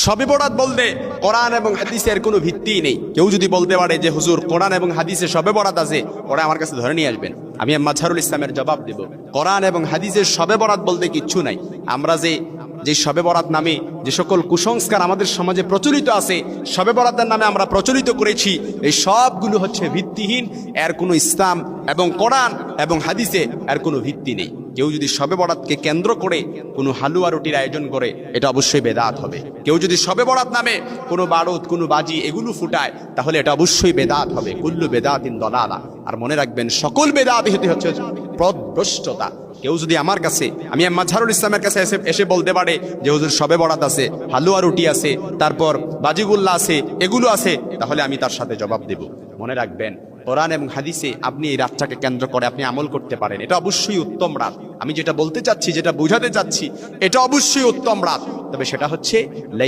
শবে বরাত বলতে কোরআন এবং হাদিসের কোনো ভিত্তি নেই। কেউ যদি বলতে পারে যে হুজুর কোরআন এবং হাদিসে শবে বরাত আছে, ওরা আমার কাছে ধরে নিয়ে আসবেন, আমি মাজহারুল ইসলামের জবাব দেব কোরআন এবং হাদিসের শবে বরাত বলতে কিচ্ছু নাই। আমরা যে শবে বরাত নামে যে সকল কুসংস্কার আমাদের সমাজে প্রচলিত আছে, শবে বরাতের নামে আমরা প্রচলিত করেছি, এই সবগুলো হচ্ছে ভিত্তিহীন। এর কোনো ইসলাম এবং কোরআন এবং হাদিসে এর কোনো ভিত্তি নেই। কেউ যদি শবে বরাতকে কেন্দ্র করে কোনো হালুয়া রুটির আয়োজন করে, এটা অবশ্যই বেদাত হবে। কেউ যদি শবে বরাত নামে কোনো বারুদ কোনো বাজি এগুলো ফুটায়, তাহলে এটা অবশ্যই বেদাত হবে। কুল্লু বেদাতিন দলালা। আর মনে রাখবেন, সকল বেদাত হচ্ছে পথভ্রষ্টতা। কেউ যদি আমার কাছে, আমি মাজহারুল ইসলামের কাছে এসে বলতে পারে যে হুজুর শবে বরাত আছে, হালুয়া রুটি আছে, তারপর বাজিগুল্লা আছে, এগুলো আছে, তাহলে আমি তার সাথে জবাব দেব। মনে রাখবেন, কোরআন এবং হাদিসে আপনি এই রাতটাকে কেন্দ্র করে আপনি আমল করতে পারেন, এটা অবশ্যই উত্তম রাত। আমি যেটা বলতে চাচ্ছি, যেটা বোঝাতে চাচ্ছি, এটা অবশ্যই উত্তম রাত। তবে সেটা হচ্ছে